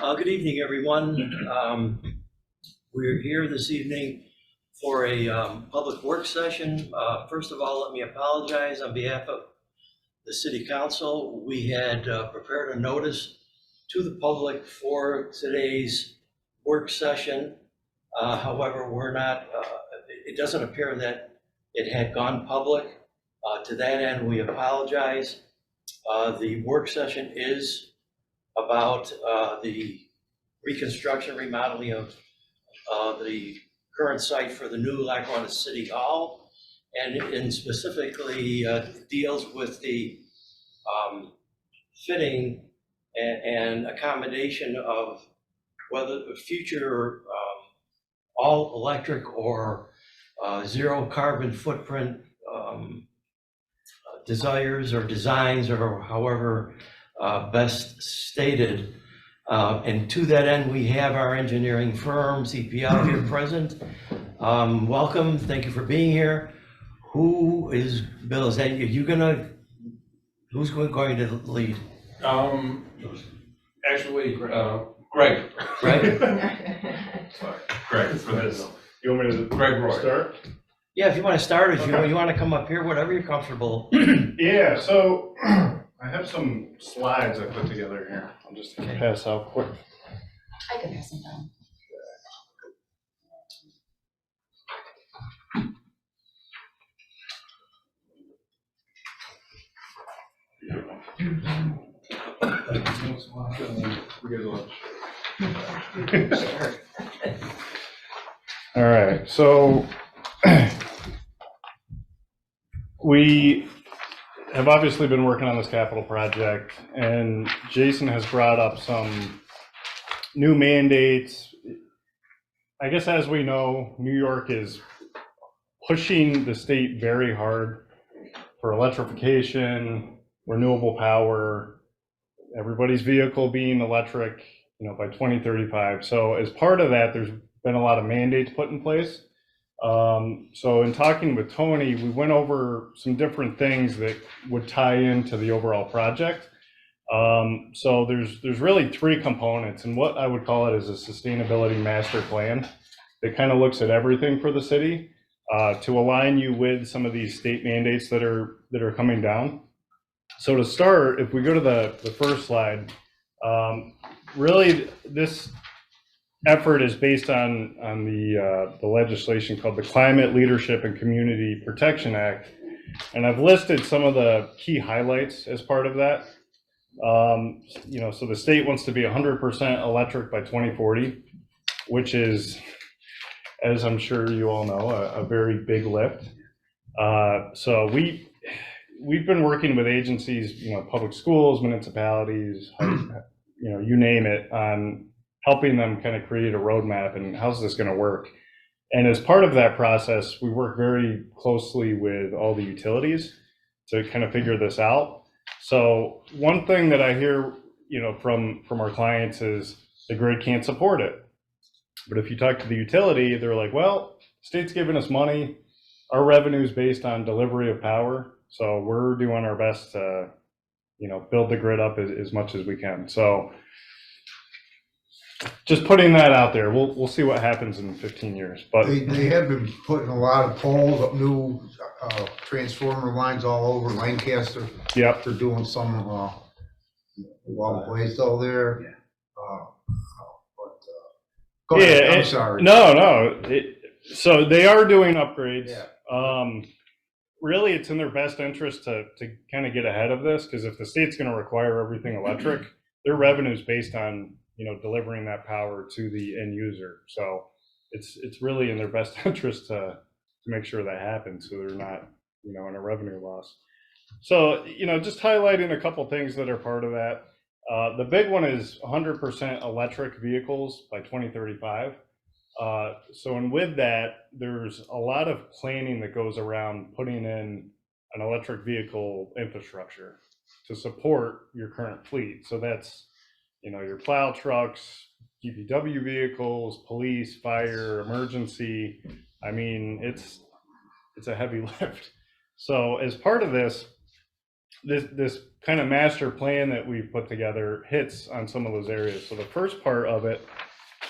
Good evening, everyone. We're here this evening for a public work session. First of all, let me apologize on behalf of the City Council. We had prepared a notice to the public for today's work session. However, we're not, it doesn't appear that it had gone public. To that end, we apologize. The work session is about the reconstruction, remodeling of the current site for the new Lackawanna City Hall, and specifically deals with the fitting and accommodation of whether the future all electric or zero carbon footprint desires or designs, or however best stated. And to that end, we have our engineering firm, CPL, here present. Welcome, thank you for being here. Who is, Bill, is that you gonna, who's going to lead? Actually, Greg. Greg? Sorry, Greg, for this. You want me to, Greg Roy. Start? Yeah, if you want to start, if you want to come up here, whatever you're comfortable. Yeah, so I have some slides I put together here. I'll just pass out quick. I can pass them down. All right, so we have obviously been working on this capital project, and Jason has brought up some new mandates. I guess, as we know, New York is pushing the state very hard for electrification, renewable power, everybody's vehicle being electric, by 2035. So as part of that, there's been a lot of mandates put in place. So in talking with Tony, we went over some different things that would tie into the overall project. So there's really three components, and what I would call it is a sustainability master plan that kind of looks at everything for the city to align you with some of these state mandates that are coming down. So to start, if we go to the first slide, really this effort is based on the legislation called the Climate Leadership and Community Protection Act, and I've listed some of the key highlights as part of that. So the state wants to be 100% electric by 2040, which is, as I'm sure you all know, a very big lift. So we've been working with agencies, public schools, municipalities, you name it, on helping them kind of create a roadmap and how's this going to work. And as part of that process, we work very closely with all the utilities to kind of figure this out. So one thing that I hear, from our clients is the grid can't support it. But if you talk to the utility, they're like, well, the state's giving us money. Our revenue is based on delivery of power. So we're doing our best to, build the grid up as much as we can. So just putting that out there, we'll see what happens in 15 years. But they have been putting a lot of poles up, new transformer lines all over Lancaster. Yep. They're doing some along the way still there. Go ahead. I'm sorry. No. So they are doing upgrades. Yeah. Really, it's in their best interest to kind of get ahead of this, because if the state's going to require everything electric, their revenue is based on delivering that power to the end user. So it's really in their best interest to make sure that happens, so they're not in a revenue loss. So just highlighting a couple things that are part of that. The big one is 100% electric vehicles by 2035. And with that, there's a lot of planning that goes around putting in an electric vehicle infrastructure to support your current fleet. So that's, your plow trucks, DPW vehicles, police, fire, emergency. I mean, it's a heavy lift. So as part of this, this kind of master plan that we've put together hits on some of those areas. So the first part of it,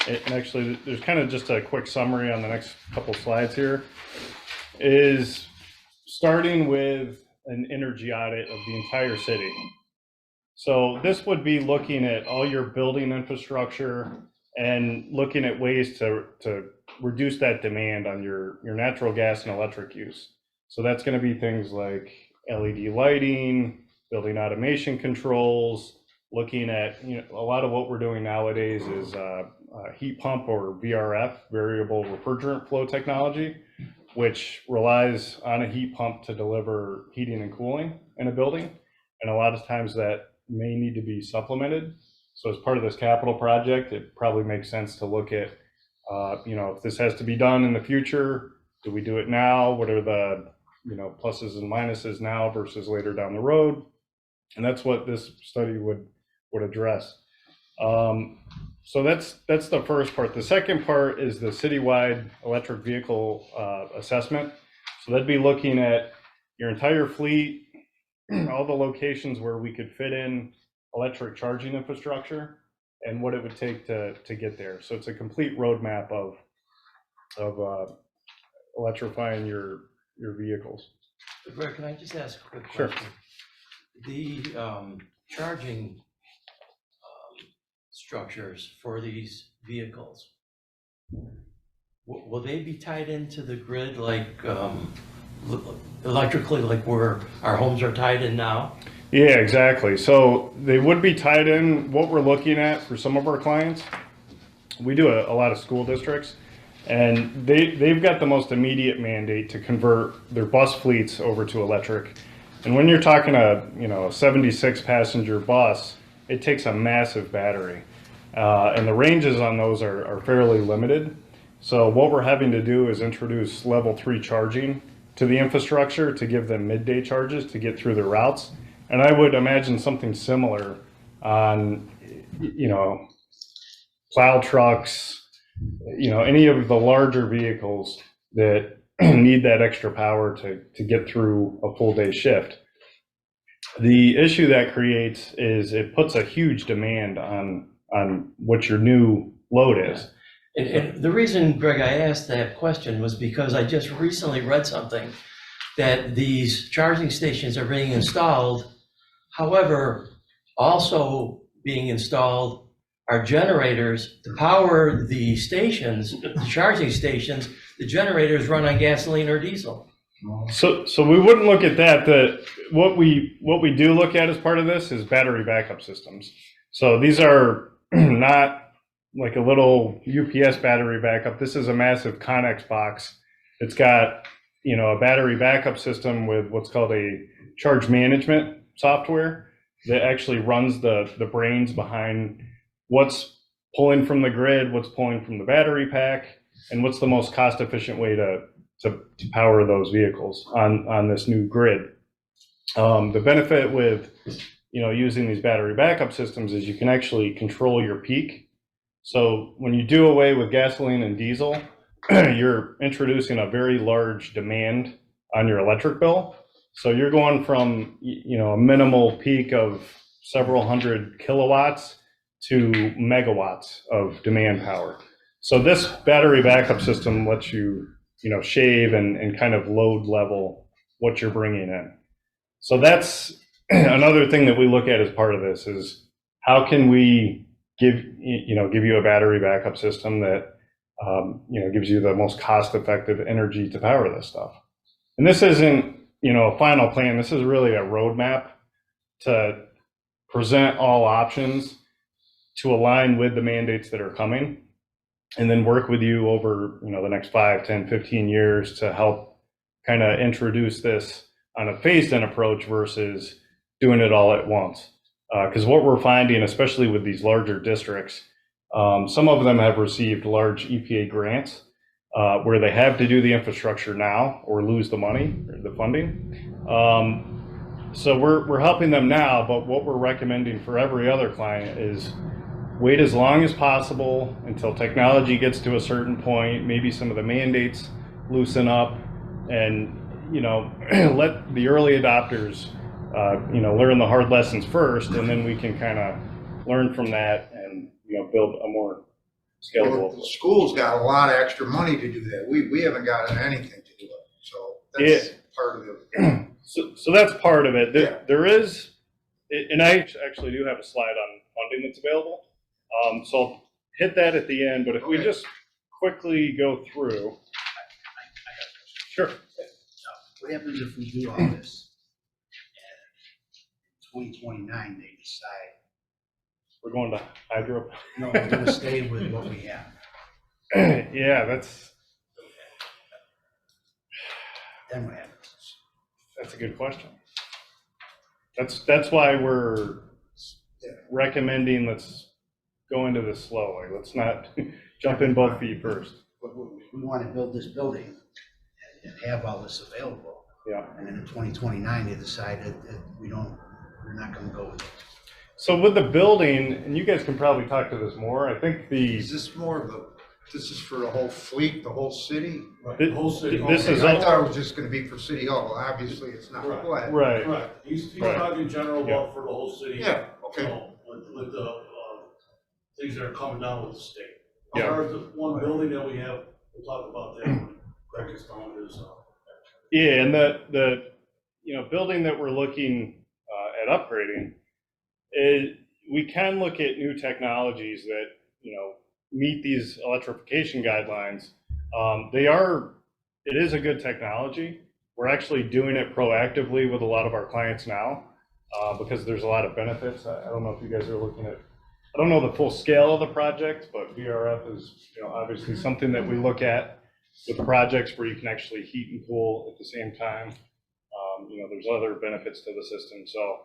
and actually there's kind of just a quick summary on the next couple slides here, is starting with an energy audit of the entire city. So this would be looking at all your building infrastructure and looking at ways to reduce that demand on your natural gas and electric use. So that's going to be things like LED lighting, building automation controls, looking at, you know, a lot of what we're doing nowadays is heat pump or VRF, variable refrigerant flow technology, which relies on a heat pump to deliver heating and cooling in a building. And a lot of times that may need to be supplemented. So as part of this capital project, it probably makes sense to look at, you know, if this has to be done in the future, do we do it now? What are the, you know, pluses and minuses now versus later down the road? And that's what this study would address. So that's the first part. The second part is the citywide electric vehicle assessment. So that'd be looking at your entire fleet, all the locations where we could fit in electric charging infrastructure and what it would take to get there. So it's a complete roadmap of electrifying your vehicles. Greg, can I just ask a quick Sure. question? The charging structures for these vehicles, will they be tied into the grid like electrically, like where our homes are tied in now? Yeah, exactly. So they would be tied in. What we're looking at for some of our clients, we do a lot of school districts, and they've got the most immediate mandate to convert their bus fleets over to electric. And when you're talking a 76 passenger bus, it takes a massive battery, and the ranges on those are fairly limited. So what we're having to do is introduce level 3 charging to the infrastructure to give them midday charges to get through their routes. And I would imagine something similar on, you know, plow trucks, you know, any of the larger vehicles that need that extra power to get through a full day shift. The issue that creates is it puts a huge demand on what your new load is. And the reason, Greg, I asked that question was because I just recently read something that these charging stations are being installed. However, also being installed are generators to power the stations, the charging stations. The generators run on gasoline or diesel. So we wouldn't look at that. What we do look at as part of this is battery backup systems. So these are not like a little UPS battery backup. This is a massive Connex box. It's got, you know, a battery backup system with what's called a charge management software that actually runs the brains behind what's pulling from the grid, what's pulling from the battery pack, and what's the most cost efficient way to power those vehicles on this new grid. The benefit with, you know, using these battery backup systems is you can actually control your peak. So when you do away with gasoline and diesel, you're introducing a very large demand on your electric bill. So you're going from, you know, a minimal peak of several hundred kilowatts to megawatts of demand power. So this battery backup system lets you, you know, shave and kind of load level what you're bringing in. So that's another thing that we look at as part of this is how can we give you a battery backup system that you know, gives you the most cost-effective energy to power this stuff. And this isn't, you know, a final plan. This is really a roadmap to present all options to align with the mandates that are coming, and then work with you over, you know, the next 5, 10, 15 years to help kind of introduce this on a phased-in approach versus doing it all at once. Because what we're finding, especially with these larger districts, some of them have received large EPA grants where they have to do the infrastructure now or lose the money or the funding. So we're helping them now, but what we're recommending for every other client is wait as long as possible until technology gets to a certain point, maybe some of the mandates loosen up, and, you know, let the early adopters learn the hard lessons first, and then we can kind of learn from that and, build a more scalable. The school's got a lot of extra money to do that. We haven't gotten anything to do it, so that's part of it. So that's part of it. Yeah. There is, and I actually do have a slide on funding that's available. So I'll hit that at the end, but if we just quickly go through. Sure. What happens if we do all this and in 2029 they decide, We're going to hydro. no, we're gonna stay with what we have? Yeah, that's Then what happens? a good question. That's why we're recommending let's go into this slowly. Let's not jump in both feet first. We want to build this building and have all this available. Yeah. And then in 2029, they decided that we're not gonna go with it. So with the building, and you guys can probably talk to this more, I think Is this more of this is for the whole fleet, the whole city? The whole city. This is I thought it was just gonna be for City Hall. Obviously, it's not. Right. Go ahead. right. Correct. He's Right. talking general Yeah. about for the whole city. Yeah, You okay. know, with the things that are coming down with the state. Yeah. As far as the one building that we have, we'll talk about that when Greg is on his. Yeah, and the building that we're looking at upgrading, we can look at new technologies that meet these electrification guidelines. It is a good technology. We're actually doing it proactively with a lot of our clients now because there's a lot of benefits. I don't know if you guys are looking at, I don't know the full scale of the project, but VRF is obviously something that we look at with projects where you can actually heat and cool at the same time. There's other benefits to the system. So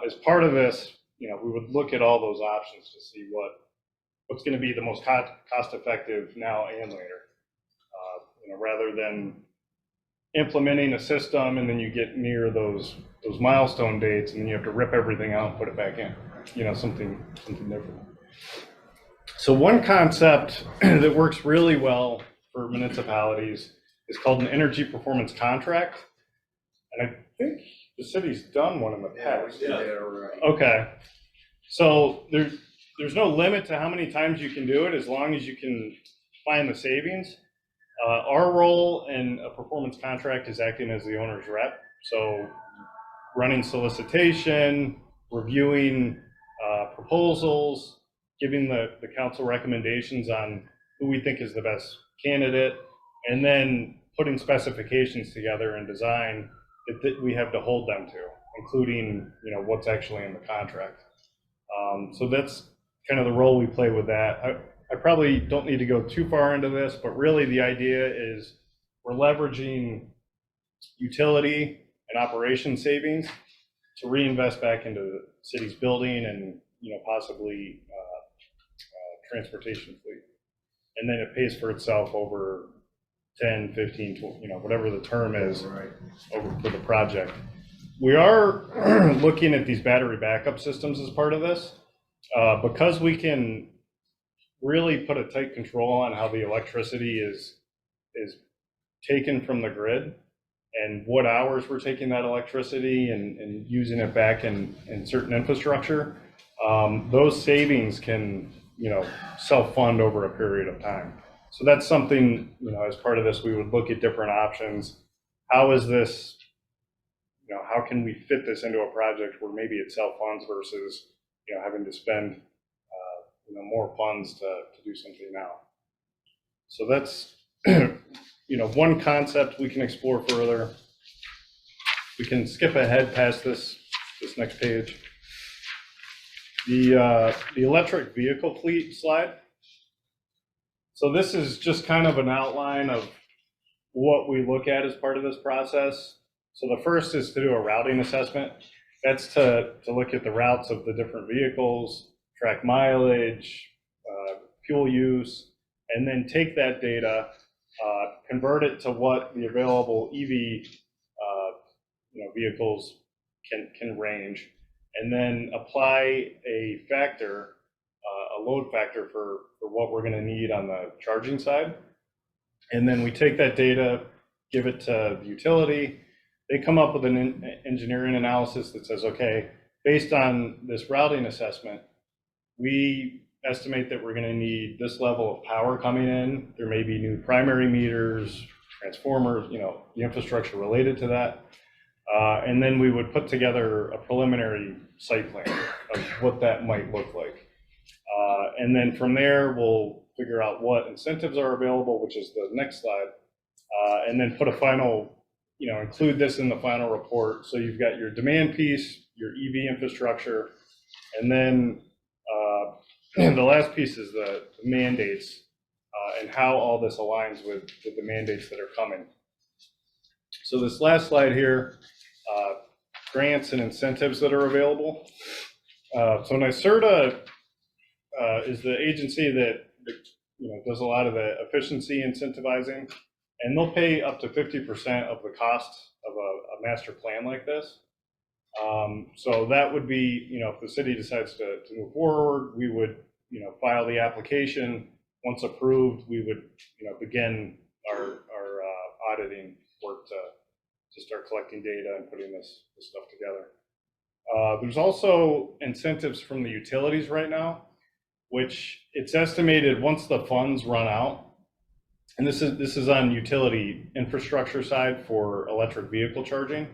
as part of this, we would look at all those options to see what's going to be the most cost effective now and later. Rather than implementing a system and then you get near those milestone dates and then you have to rip everything out and put it back in. Something different. So one concept that works really well for municipalities is called an energy performance contract. And I think the city's done one in the past. Okay. So there's no limit to how many times you can do it as long as you can find the savings. Our role in a performance contract is acting as the owner's rep. So running solicitation, reviewing proposals, giving the council recommendations on who we think is the best candidate, and then putting specifications together and design that we have to hold them to, including what's actually in the contract. So that's kind of the role we play with that. I probably don't need to go too far into this, but really the idea is we're leveraging utility and operation savings to reinvest back into the city's building and possibly transportation fleet. And then it pays for itself over 10, 15, 20, whatever the term is over for the project. We are looking at these battery backup systems as part of this because we can really put a tight control on how the electricity is taken from the grid and what hours we're taking that electricity and using it back in certain infrastructure. Those savings can self-fund over a period of time. So that's something, as part of this, we would look at different options. How is this, how can we fit this into a project where maybe it self-funds versus, having to spend, more funds to do something now. So that's, one concept we can explore further. We can skip ahead past this next page. The electric vehicle fleet slide. So this is just kind of an outline of what we look at as part of this process. So the first is to do a routing assessment. That's to look at the routes of the different vehicles, track mileage, fuel use, and then take that data, convert it to what the available EV vehicles can range, and then apply a factor, a load factor for what we're going to need on the charging side. And then we take that data, give it to the utility. They come up with an engineering analysis that says, okay, based on this routing assessment, we estimate that we're going to need this level of power coming in. There may be new primary meters, transformers, the infrastructure related to that. And then we would put together a preliminary site plan of what that might look like. And then from there, we'll figure out what incentives are available, which is the next slide, and then put a final, include this in the final report. So you've got your demand piece, your EV infrastructure, and then the last piece is the mandates and how all this aligns with the mandates that are coming. So this last slide here, grants and incentives that are available. So NYSERDA is the agency that does a lot of the efficiency incentivizing, and they'll pay up to 50% of the cost of a master plan like this. So that would be, if the city decides to move forward, we would, file the application. Once approved, we would, begin our auditing work to start collecting data and putting this stuff together. There's also incentives from the utilities right now, which it's estimated once the funds run out, and this is on utility infrastructure side for electric vehicle charging.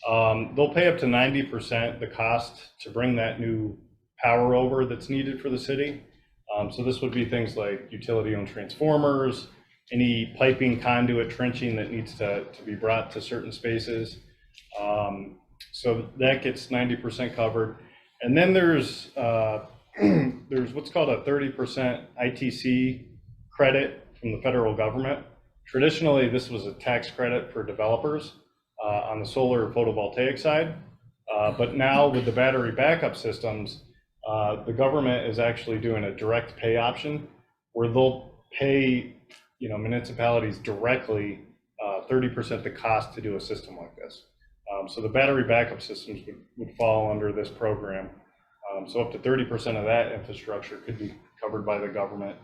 They'll pay up to 90% the cost to bring that new power over that's needed for the city. So this would be things like utility-owned transformers, any piping, conduit, trenching that needs to be brought to certain spaces. So that gets 90% covered. And then there's what's called a 30% ITC credit from the federal government. Traditionally, this was a tax credit for developers on the solar photovoltaic side. But now with the battery backup systems, the government is actually doing a direct pay option where they'll pay municipalities directly 30% the cost to do a system like this. So the battery backup systems would fall under this program. So up to 30% of that infrastructure could be covered by the government.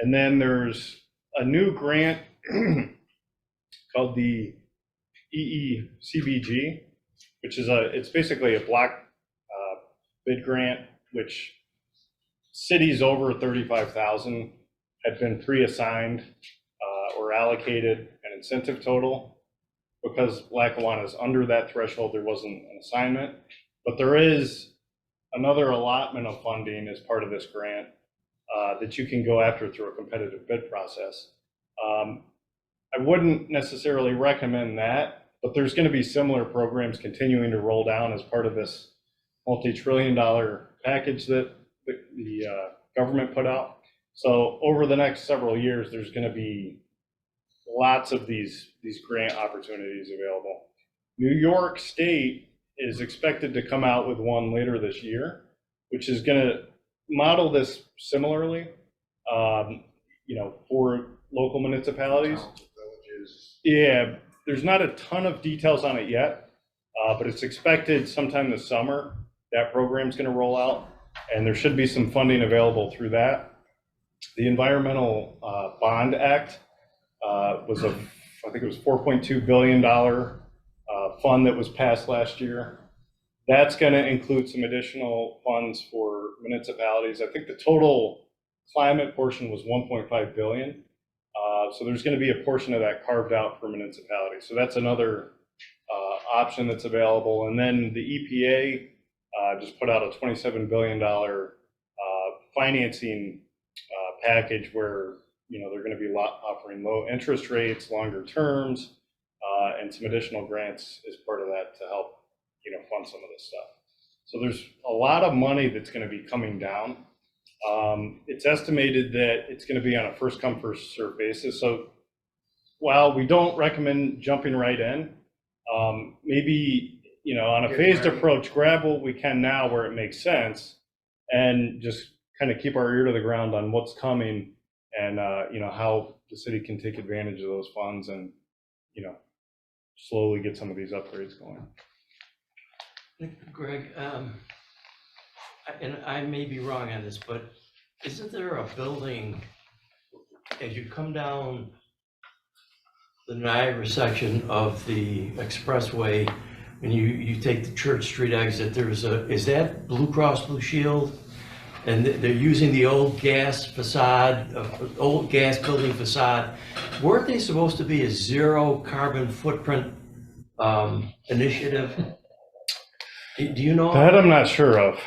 And then there's a new grant called the EECBG, which is it's basically a block bid grant, which cities over 35,000 had been pre-assigned or allocated an incentive total. Because Lackawanna is under that threshold, there wasn't an assignment, but there is another allotment of funding as part of this grant that you can go after through a competitive bid process. I wouldn't necessarily recommend that, but there's going to be similar programs continuing to roll down as part of this multi-trillion-dollar package that the government put out. So over the next several years, there's going to be lots of these grant opportunities available. New York State is expected to come out with one later this year, which is going to model this similarly, for local municipalities. Villages. Yeah, there's not a ton of details on it yet, but it's expected sometime this summer that program's going to roll out, and there should be some funding available through that. The Environmental Bond Act was I think it was $4.2 billion fund that was passed last year. That's going to include some additional funds for municipalities. I think the total climate portion was $1.5 billion. So there's going to be a portion of that carved out for municipalities. So that's another option that's available. And then the EPA just put out a $27 billion financing package where they're going to be offering low interest rates, longer terms, and some additional grants as part of that to help fund some of this stuff. So there's a lot of money that's going to be coming down. It's estimated that it's going to be on a first come, first served basis. So while we don't recommend jumping right in, maybe, on a phased approach, grab what we can now where it makes sense and just kind of keep our ear to the ground on what's coming and, how the city can take advantage of those funds and, slowly get some of these upgrades going. Greg, and I may be wrong on this, but isn't there a building as you come down the Niagara section of the expressway, and you take the Church Street exit, is that Blue Cross Blue Shield? And they're using the old gas facade, old gas building facade. Weren't they supposed to be a zero carbon footprint initiative? Do you know? That I'm not sure of.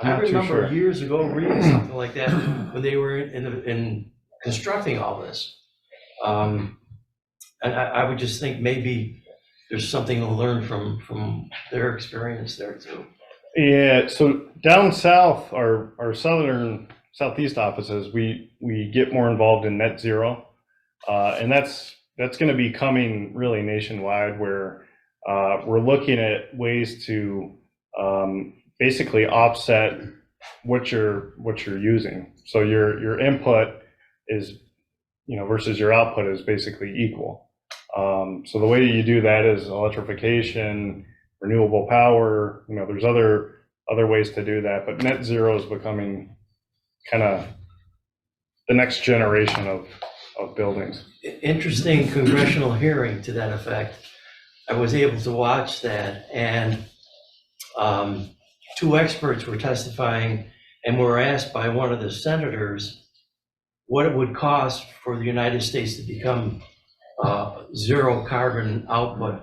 I'm I not too remember sure. years ago reading something like that when they were in constructing all this. And I would just think maybe there's something to learn from their experience there too. Yeah, so down south, our southeast offices, we get more involved in net zero, and that's going to be coming really nationwide, where we're looking at ways to basically offset what you're using. So your input is, versus your output is basically equal. So the way you do that is electrification, renewable power. There's other ways to do that, but net zero is becoming kind of the next generation of buildings. Interesting congressional hearing to that effect. I was able to watch that, and two experts were testifying and were asked by one of the senators what it would cost for the United States to become zero carbon output.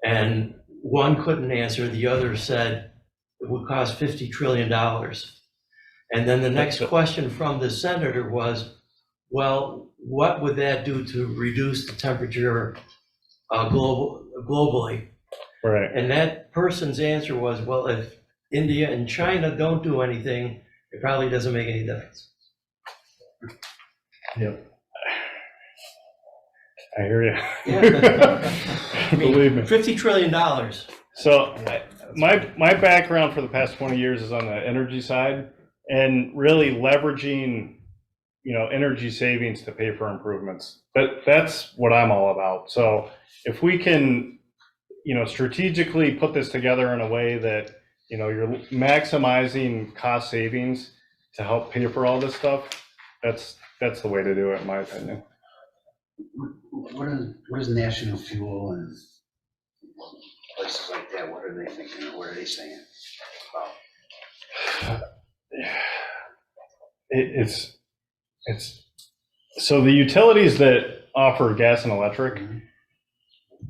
And one couldn't answer, the other said it would cost $50 trillion. And then the next question from the senator was, well, what would that do to reduce the temperature globally? Right. And that person's answer was, well, if India and China don't do anything, it probably doesn't make any difference. I hear you. Yeah. Believe me. $50 trillion. So my background for the past 20 years is on the energy side, and really leveraging, energy savings to pay for improvements. That's what I'm all about. So if we can, strategically put this together in a way that, you're maximizing cost savings to help pay for all this stuff, that's the way to do it, in my opinion. What is National Fuel and places like that? What are they thinking? What are they saying about? It's so the utilities that offer gas and electric,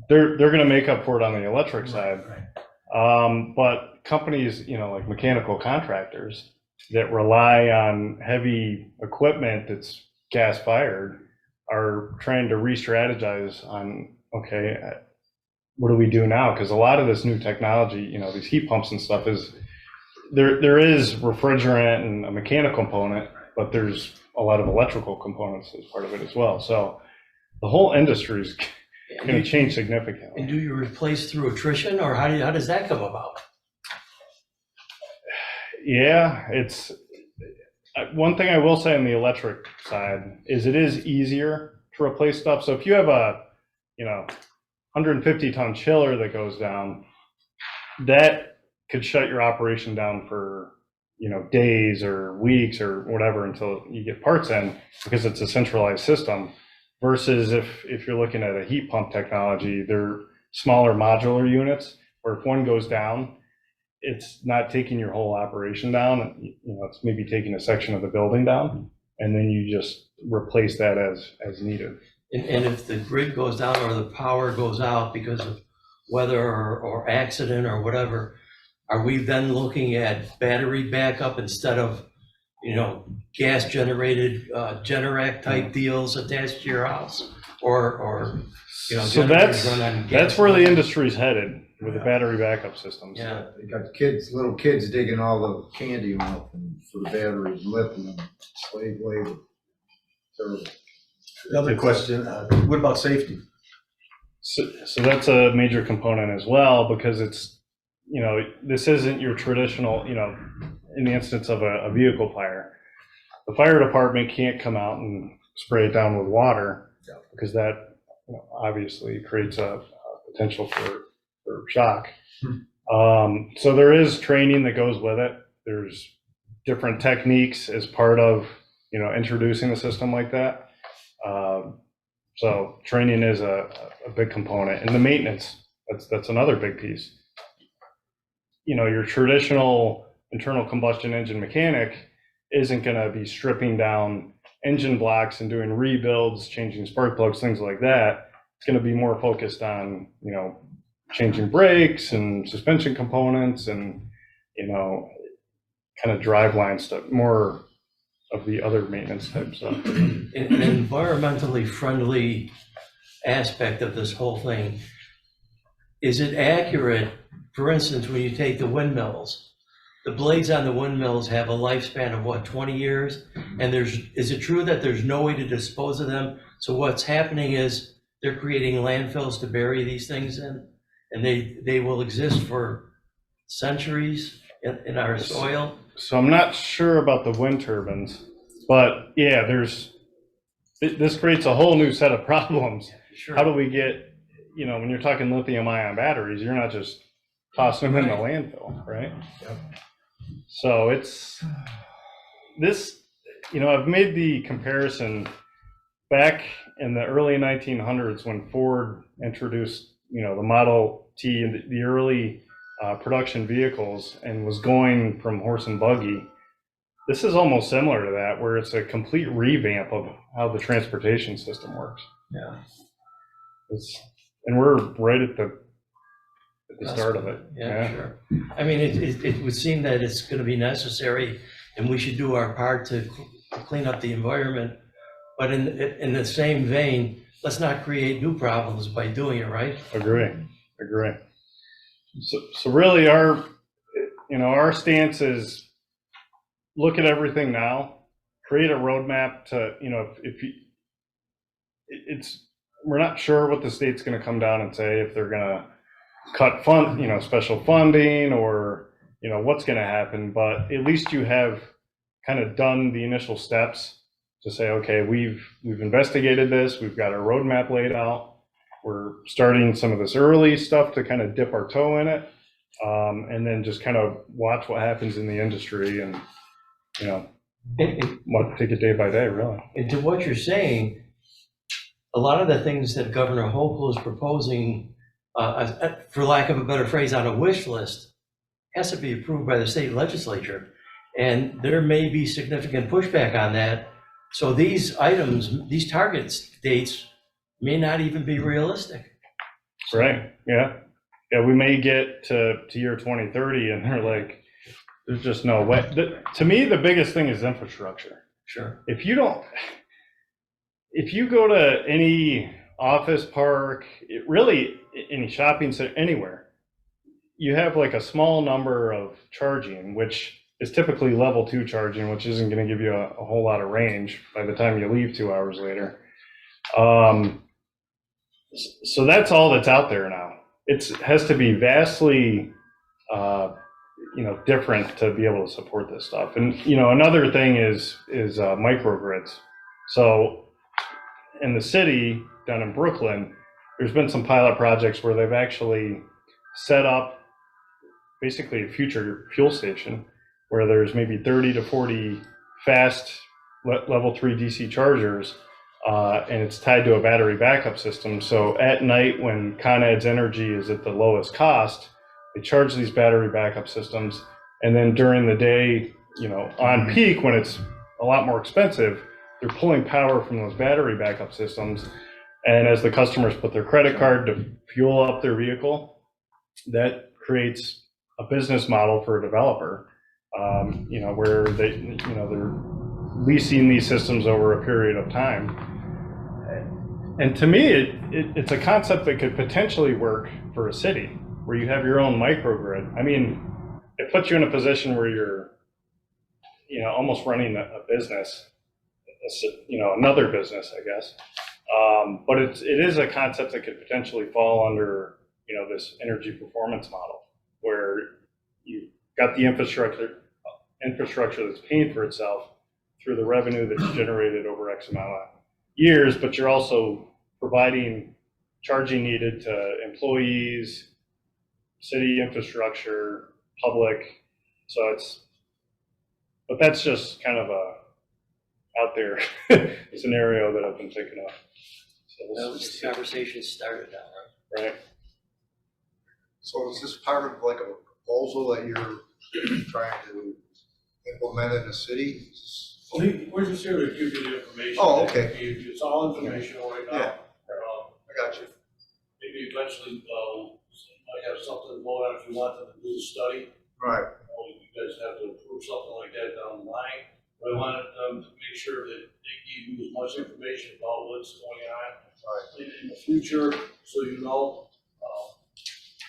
they're going to make up for it on the electric side. But companies, like mechanical contractors that rely on heavy equipment that's gas fired are trying to re-strategize on, okay, what do we do now? Because a lot of this new technology, these heat pumps and stuff there is refrigerant and a mechanical component, but there's a lot of electrical components as part of it as well. So the whole industry is going to change significantly. And do you replace through attrition, or how does that come about? Yeah, it's one thing I will say on the electric side is it is easier to replace stuff. So if you have a 150-ton chiller that goes down, that could shut your operation down for days or weeks or whatever until you get parts in, because it's a centralized system. Versus if you're looking at a heat pump technology, they're smaller modular units where if one goes down, it's not taking your whole operation down. It's maybe taking a section of the building down, and then you just replace that as needed. And if the grid goes down or the power goes out because of weather or accident or whatever, are we then looking at battery backup instead of, gas generated Generac type deals attached to your house, or so that's where the industry's headed with the battery backup systems. Yeah. They got little kids digging all the candy off and for the batteries, lifting them, slave labor. Terrible. Another question, what about safety? So that's a major component as well, because it's, this isn't your traditional, in the instance of a vehicle fire, the fire department can't come out and spray it down with water, because that obviously creates a potential for shock. So there is training that goes with it. There's different techniques as part of, introducing a system like that. So training is a big component, and the maintenance, that's another big piece. Your traditional internal combustion engine mechanic isn't going to be stripping down engine blocks and doing rebuilds, changing spark plugs, things like that. It's going to be more focused on, changing brakes and suspension components and, kind of driveline stuff, more of the other maintenance type stuff. An environmentally friendly aspect of this whole thing, is it accurate, for instance, when you take the windmills, the blades on the windmills have a lifespan of what, 20 years? And is it true that there's no way to dispose of them? So what's happening is they're creating landfills to bury these things in, and they will exist for centuries in our soil? So I'm not sure about the wind turbines, but yeah, this creates a whole new set of problems. Sure. How do we get, when you're talking lithium ion batteries, you're not just tossing them in the landfill, right? Yep. So it's this, I've made the comparison back in the early 1900s when Ford introduced, the Model T and the early production vehicles and was going from horse and buggy. This is almost similar to that, where it's a complete revamp of how the transportation system works. Yeah. And we're right at the start of it. Yeah, sure. I mean, it would seem that it's going to be necessary, and we should do our part to clean up the environment. But in the same vein, let's not create new problems by doing it, right? Agree. So really, our stance is look at everything now, create a roadmap to, we're not sure what the state's going to come down and say, if they're going to cut special funding or, what's going to happen, but at least you have kind of done the initial steps to say, okay, we've investigated this, we've got our roadmap laid out, we're starting some of this early stuff to kind of dip our toe in it, and then just kind of watch what happens in the industry and, take it day by day, really. And to what you're saying, a lot of the things that Governor Hochul is proposing, for lack of a better phrase, on a wish list, has to be approved by the state legislature. And there may be significant pushback on that. So these items, these target dates may not even be realistic. Right, yeah. Yeah, we may get to year 2030 and they're like, there's just no way. To me, the biggest thing is infrastructure. Sure. If you go to any office park, any shopping center, anywhere, you have like a small number of charging, which is typically level 2 charging, which isn't going to give you a whole lot of range by the time you leave 2 hours later. So that's all that's out there now. It has to be vastly, different to be able to support this stuff. And, another thing is microgrids. So in the city down in Brooklyn, there's been some pilot projects where they've actually set up basically a future fuel station where there's maybe 30 to 40 fast level 3 DC chargers, and it's tied to a battery backup system. So at night when Con Ed's energy is at the lowest cost, they charge these battery backup systems, and then during the day, on peak when it's a lot more expensive, they're pulling power from those battery backup systems. And as the customers put their credit card to fuel up their vehicle, that creates a business model for a developer, where they're leasing these systems over a period of time. And to me, it's a concept that could potentially work for a city where you have your own microgrid. I mean, it puts you in a position where you're, almost running a business, another business, I guess. But it is a concept that could potentially fall under, this energy performance model, where you've got the infrastructure that's paying for itself through the revenue that's generated over X amount of years, but you're also providing charging needed to employees, city infrastructure, public. So but that's just kind of a out there scenario that I've been thinking of. So Well, we'll this see. conversation started now, right? Right. So is this part of like a proposal that you're trying to implement in the city? Well, we're just here to give you the information. Oh, okay. It's all informational right now. Yeah. I got you. Maybe eventually, might have something going on if you want them to do the study. Right. You guys have to approve something like that down the line. But I wanted them to make sure that they give you as much information about what's going on in the future, so you know,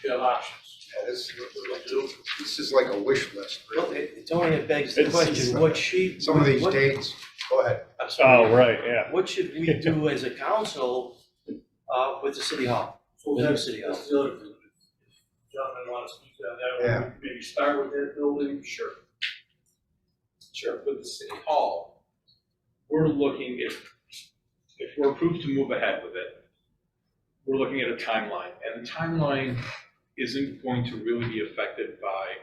you have options. Yeah, this is like a wish list, Well, really. it only begs the It's- question, what sheet? Some of these what- dates, go ahead. I'm sorry. Oh, right, yeah. What should we do as a council with the city hall? So The new that's, city that's the other thing. If gentlemen want to speak on that, Yeah. maybe start with that building. Sure. Sure, with the city hall, we're looking, if we're approved to move ahead with it, we're looking at a timeline, and the timeline isn't going to really be affected by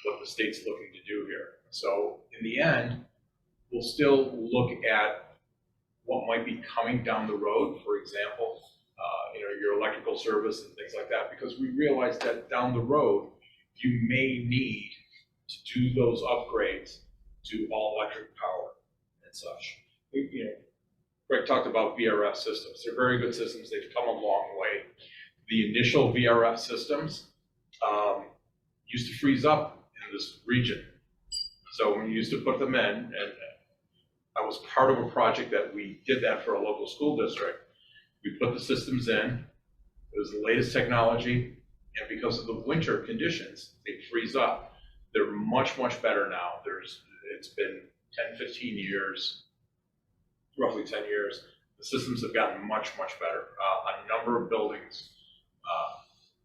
what the state's looking to do here. So in the end, we'll still look at what might be coming down the road, for example, your electrical service and things like that, because we realize that down the road, you may need to do those upgrades to all electric power and such. Greg talked about VRF systems. They're very good systems. They've come a long way. The initial VRF systems used to freeze up in this region. So when you used to put them in, and I was part of a project that we did that for a local school district. We put the systems in. It was the latest technology, and because of the winter conditions, they freeze up. They're much, much better now. It's been 10, 15 years, roughly 10 years. The systems have gotten much, much better. A number of buildings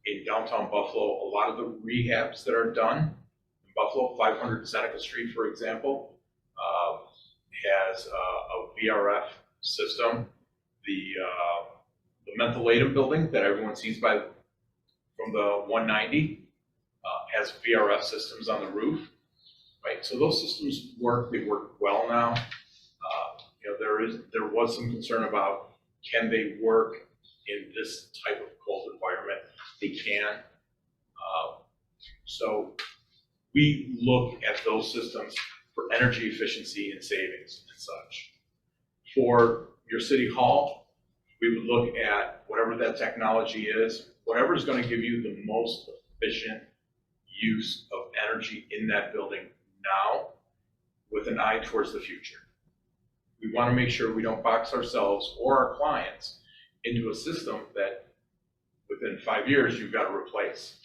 in downtown Buffalo, a lot of the rehabs that are done in Buffalo, 500 Seneca Street, for example, has a VRF system. The Mentholatum building that everyone sees from the 190 has VRF systems on the roof, right? So those systems work. They work well now. There was some concern about, can they work in this type of cold environment? They can. So we look at those systems for energy efficiency and savings and such. For your city hall, we would look at whatever that technology is, whatever is going to give you the most efficient use of energy in that building now, with an eye towards the future. We want to make sure we don't box ourselves or our clients into a system that within 5 years you've got to replace.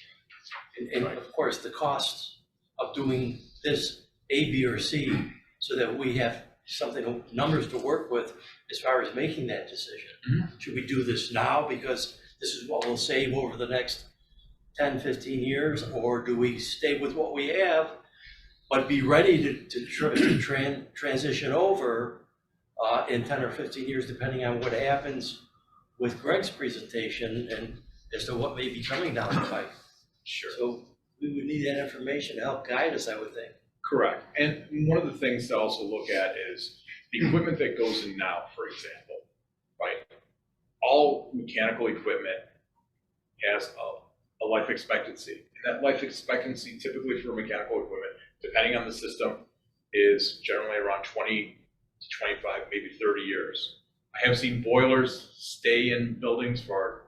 And of course, the cost of doing this A, B, or C, so that we have something, numbers to work with as far as making that decision. Mhm. Should we do this now because this is what we'll save over the next 10, 15 years? Or do we stay with what we have, but be ready to transition over in 10 or 15 years, depending on what happens with Greg's presentation and as to what may be coming down the pipe? Sure. So we would need that information to help guide us, I would think. Correct. And one of the things to also look at is the equipment that goes in now, for example, right? All mechanical equipment has a life expectancy. And that life expectancy typically for mechanical equipment, depending on the system, is generally around 20 to 25, maybe 30 years. I have seen boilers stay in buildings for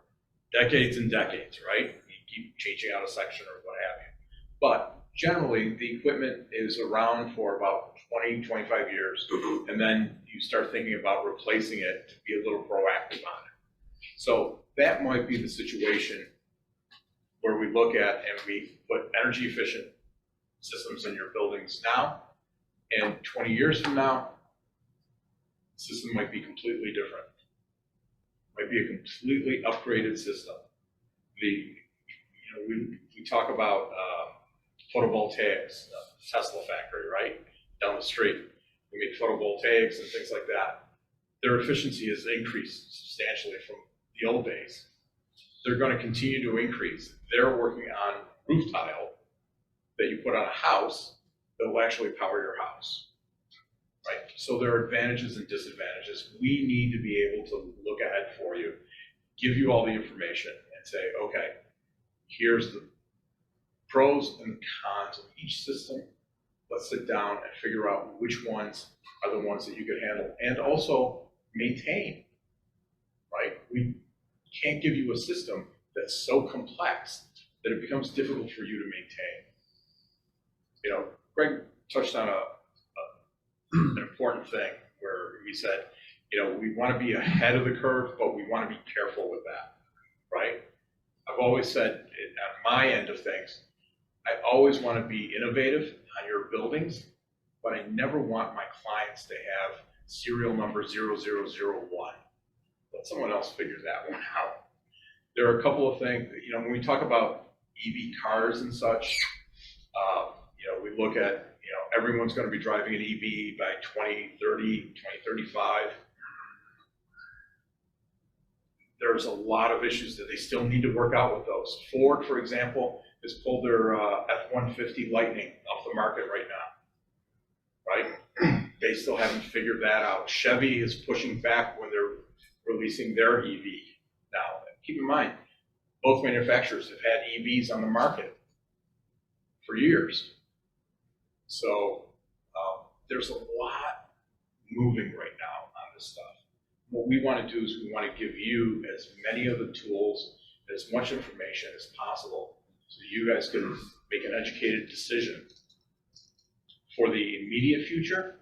decades and decades, right? You keep changing out a section or what have you. But generally, the equipment is around for about 20, 25 years, and then you start thinking about replacing it to be a little proactive on it. So that might be the situation where we look at and we put energy efficient systems in your buildings now, and 20 years from now, the system might be completely different. Might be a completely upgraded system. We talk about photovoltaics, Tesla factory, right, down the street. We make photovoltaics and things like that. Their efficiency has increased substantially from the old days. They're going to continue to increase. They're working on roof tile that you put on a house that will actually power your house. right? So there are advantages and disadvantages. We need to be able to look ahead for you, give you all the information and say, okay, here's the pros and cons of each system. Let's sit down and figure out which ones are the ones that you could handle and also maintain, right? We can't give you a system that's so complex that it becomes difficult for you to maintain. You know, Greg touched on an important thing where he said, you know, we want to be ahead of the curve, but we want to be careful with that, right? I've always said, on my end of things, I always want to be innovative on your buildings, but I never want my clients to have serial number 0001. Let someone else figure that one out. There are a couple of things, you know, when we talk about EV cars and such, you know, we look at, you know, everyone's going to be driving an EV by 2030, 2035. There's a lot of issues that they still need to work out with those. Ford, for example, has pulled their F-150 Lightning off the market right now, right? They still haven't figured that out. Chevy is pushing back when they're releasing their EV. Now, keep in mind, both manufacturers have had EVs on the market for years. So there's a lot moving right now on this stuff. What we want to do is we want to give you as many of the tools, as much information as possible, so you guys can make an educated decision for the immediate future,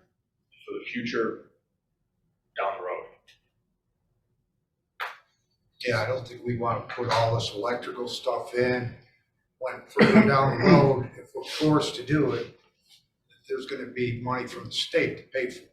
for the future down the road. Yeah, I don't think we want to put all this electrical stuff in. When further down the road, if we're forced to do it, there's gonna be money from the state to pay for it.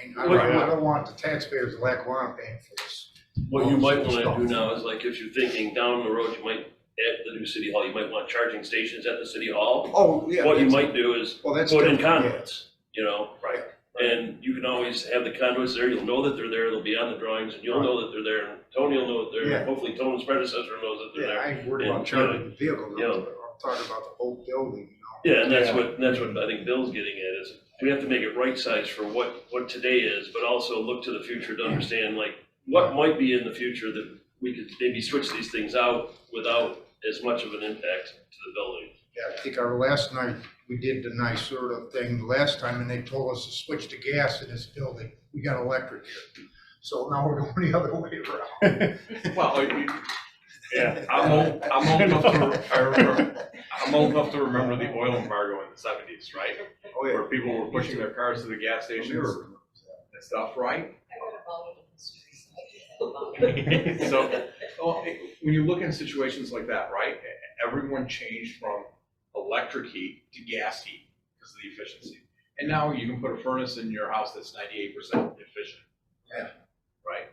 You know what I mean? I don't want the taxpayers of Lackawanna paying for this. What you might want to do now is, like, if you're thinking down the road, you might, at the new city hall, you might want charging stations at the city hall. Oh, yeah. What you might do is Well, that's put in different, yeah. conduits, you know? Right. And you can always have the conduits there, you'll know that they're there, they'll be on the drawings, and you'll know that they're there, and Tony will know that they're there, Yeah. hopefully Tony's predecessor knows that they're Yeah, there. I ain't worried about And, charging the vehicle, you know, I'm talking about the whole building, you know? Yeah, and that's what I think Bill's getting at, is we have to make it right size for what today is, but also look to the future to understand, like, what might be in the future that we could maybe switch these things out without as much of an impact to the building. Yeah, I think our last night, we did the nice sort of thing the last time, and they told us to switch to gas in this building. We got electric here. So now we're going the other way around. Well, Yeah. I'm old enough to remember the oil embargo in the 70s, right? Oh, Where people were pushing their cars to the gas stations and stuff, right? So, well, when you look in situations like that, right, everyone changed from electric heat to gas heat because of the efficiency. And now you can put a furnace in your house that's 98% efficient. Yeah. Right?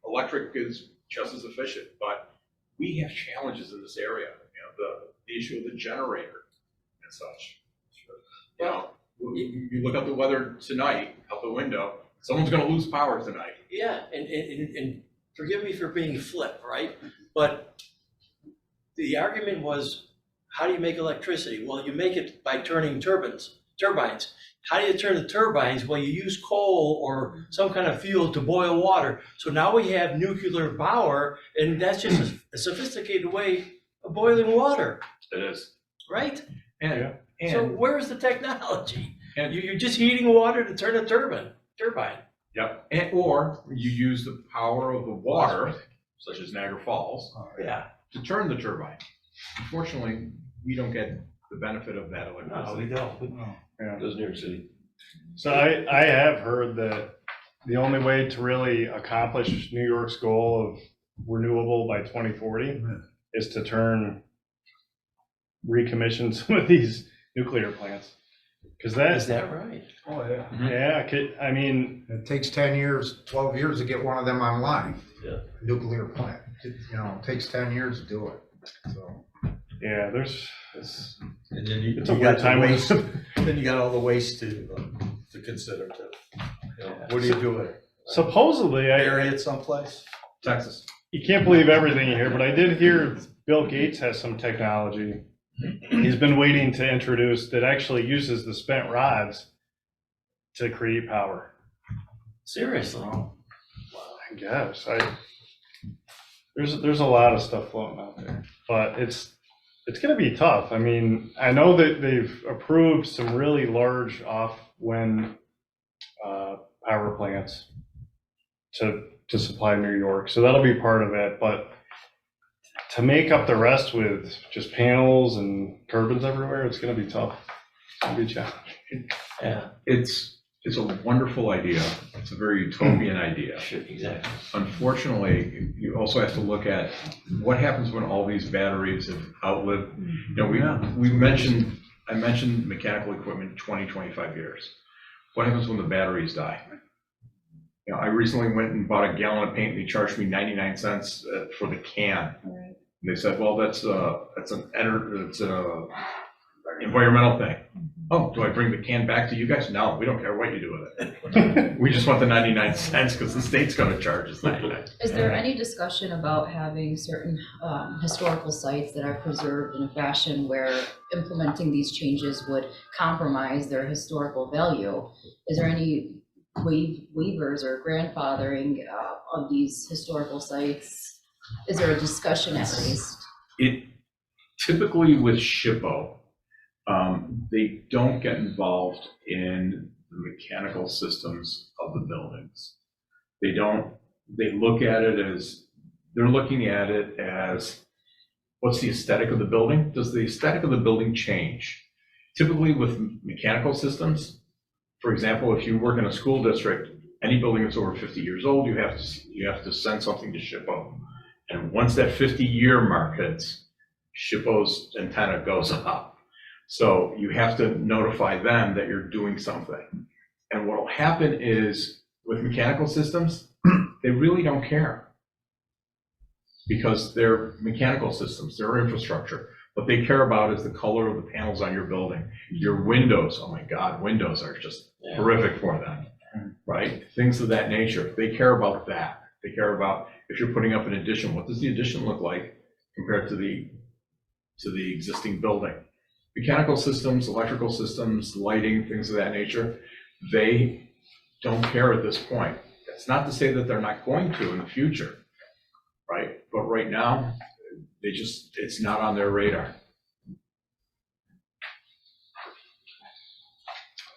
Electric is just as efficient, but we have challenges in this area. You know, the issue of the generator and such. You know, you look out the weather tonight, out the window, someone's gonna lose power tonight. Yeah, and forgive me for being flip, right? But the argument was, how do you make electricity? Well, you make it by turning turbines. How do you turn the turbines? Well, you use coal or some kind of fuel to boil water. So now we have nuclear power, and that's just a sophisticated way of boiling water, It is. right? And, So and, where's the technology? and You're just heating water to turn a turbine. yep. Or you use the power of the water, such as Niagara Falls, Yeah. to turn the turbine. Unfortunately, we don't get the benefit of that No, electricity. we don't. Does New York City. So I have heard that the only way to really accomplish New York's goal of renewable by 2040 is to recommission some of these nuclear plants. Because Is that right? Oh, yeah. yeah, I mean, It takes 10 years, 12 years to get one of them online. Yeah. Nuclear plant. You know, it takes 10 years to do it, so. yeah, And then you it's a got weird the time. waste, then you got all the waste to consider too. You know, what do you do with it? Supposedly, Bury it someplace? Texas. you can't believe everything you hear, but I did hear Bill Gates has some technology he's been waiting to introduce that actually uses the spent rods to create power. Seriously? I guess there's a lot of stuff floating out there, but it's going to be tough. I mean, I know that they've approved some really large off-wind power plants to supply New York, so that'll be part of it. But to make up the rest with just panels and turbines everywhere, it's going to be tough. It's going to be challenging. Yeah, It's a wonderful idea. It's a very utopian idea. exactly. Unfortunately, you also have to look at what happens when all these batteries have outlived. You know, I mentioned mechanical equipment 20, 25 years. What happens when the batteries die? You know, I recently went and bought a gallon of paint and they charged me 99 cents for the can. Right. And they said, well, it's an environmental thing. Oh, do I bring the can back to you guys? No, we don't care what you do with it. We just want the 99 cents because the state's going to charge us 99. Is there any discussion about having certain historical sites that are preserved in a fashion where implementing these changes would compromise their historical value? Is there any waivers or grandfathering of these historical sites? Is there a discussion at least? It typically with SHPO, they don't get involved in the mechanical systems of the buildings. They look at it as, they're looking at it as, what's the aesthetic of the building? Does the aesthetic of the building change? Typically with mechanical systems, for example, if you work in a school district, any building that's over 50 years old, you have to send something to SHPO. And once that 50-year mark hits, SHPO's antenna goes up. So you have to notify them that you're doing something. And what will happen is with mechanical systems, they really don't care because they're mechanical systems, they're infrastructure. What they care about is the color of the panels on your building. Your windows, oh my God, windows are just horrific for them, right? Things of that nature. They care about that. They care about if you're putting up an addition, what does the addition look like compared to the existing building? Mechanical systems, electrical systems, lighting, things of that nature, they don't care at this point. That's not to say that they're not going to in the future, right? But right now, it's not on their radar.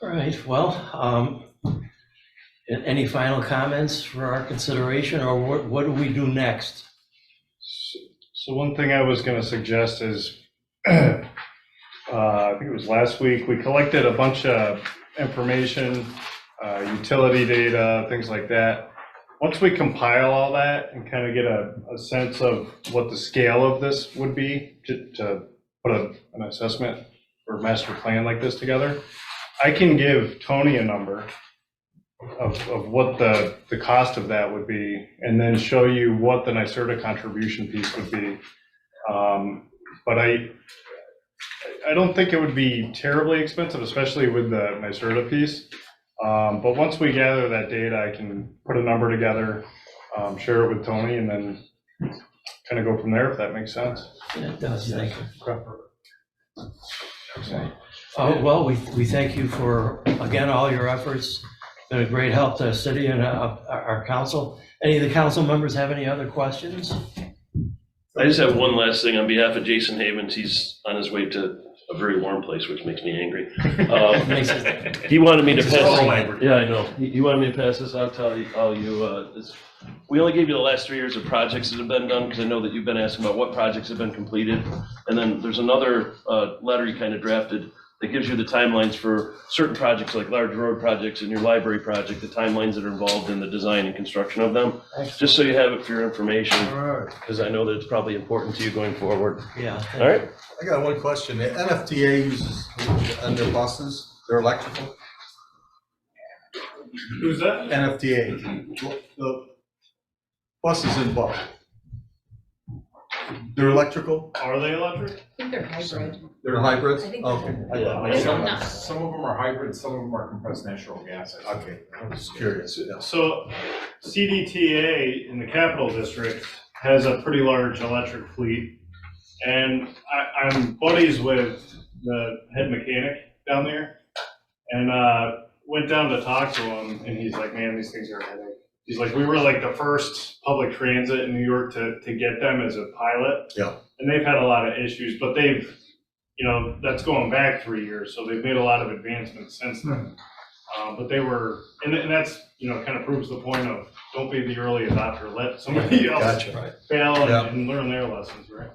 All right, well, any final comments for our consideration, or what do we do next? So one thing I was going to suggest is, I think it was last week, we collected a bunch of information, utility data, things like that. Once we compile all that and kind of get a sense of what the scale of this would be to put an assessment or master plan like this together, I can give Tony a number of what the cost of that would be, and then show you what the NYSERDA contribution piece would be. But I don't think it would be terribly expensive, especially with the NYSERDA piece. But once we gather that data, I can put a number together, share it with Tony, and then kind of go from there, if that makes sense. Yeah, it does, thank you. Okay. Well, we thank you for, again, all your efforts. Been a great help to the city and our council. Any of the council members have any other questions? I just have one last thing on behalf of Jason Havens. He's on his way to a very warm place, which makes me angry. He wanted me to pass. Yeah, I know. He wanted me to pass this out to all you. We only gave you the last 3 years of projects that have been done, because I know that you've been asking about what projects have been completed. And then there's another letter you kind of drafted that gives you the timelines for certain projects, like large road projects and your library project, the timelines that are involved in the design and construction of them. Excellent. Just so you have it for your information, because I know that it's probably important to you going forward. Yeah. All right. I got one question. The NFTA uses on their buses, they're electrical? Who's that? NFTA, the buses in Buck. They're electrical? Are they electric? I think they're hybrid. They're hybrids? I think Okay. Some of them are hybrid, some of them are compressed natural gas. Okay, I was curious. Yeah. So CDTA in the Capital District has a pretty large electric fleet. And I'm buddies with the head mechanic down there. And went down to talk to him, and he's like, man, these things are a headache. He's like, we were like the first public transit in New York to get them as a pilot. Yeah. And they've had a lot of issues, but they've, you know, that's going back 3 years, so they've made a lot of advancements since then. But they were, and that's, you know, kind of proves the point of don't be the early adopter, let somebody else Gotcha. fail and, Yeah. and learn their lessons, right?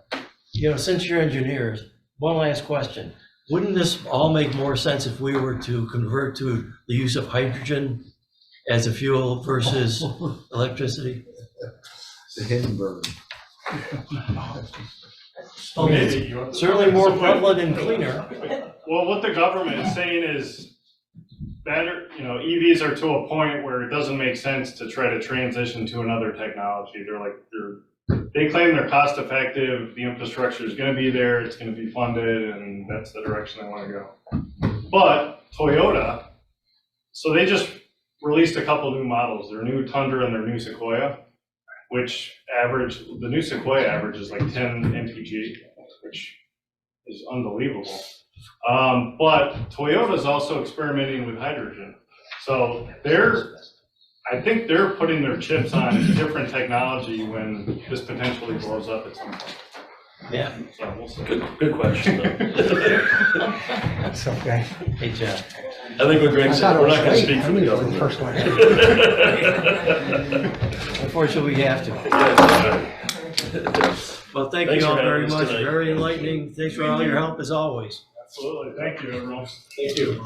You know, since you're engineers, one last question. Wouldn't this all make more sense if we were to convert to the use of hydrogen as a fuel versus electricity? The Hindenburg. Certainly more prevalent and cleaner. Well, what the government is saying is better, you know, EVs are to a point where it doesn't make sense to try to transition to another technology. They claim they're cost effective, the infrastructure is gonna be there, it's gonna be funded, and that's the direction they wanna go. But Toyota, so they just released a couple new models, their new Tundra and their new Sequoia, which the new Sequoia averages like 10 mpg, which is unbelievable. But Toyota's also experimenting with hydrogen. So I think they're putting their chips on different technology when this potentially blows up at some point. Yeah. So we'll see. Good question, though. That's okay. Hey, John. I think what Greg I said, thought it we're was not gonna late. speak I for knew the you were the government. first one. Unfortunately, we have to. Well, thank Thanks you all for having very us much. tonight. Very enlightening. Thanks for all your help as always. Absolutely. Thank you, everyone. Thank you.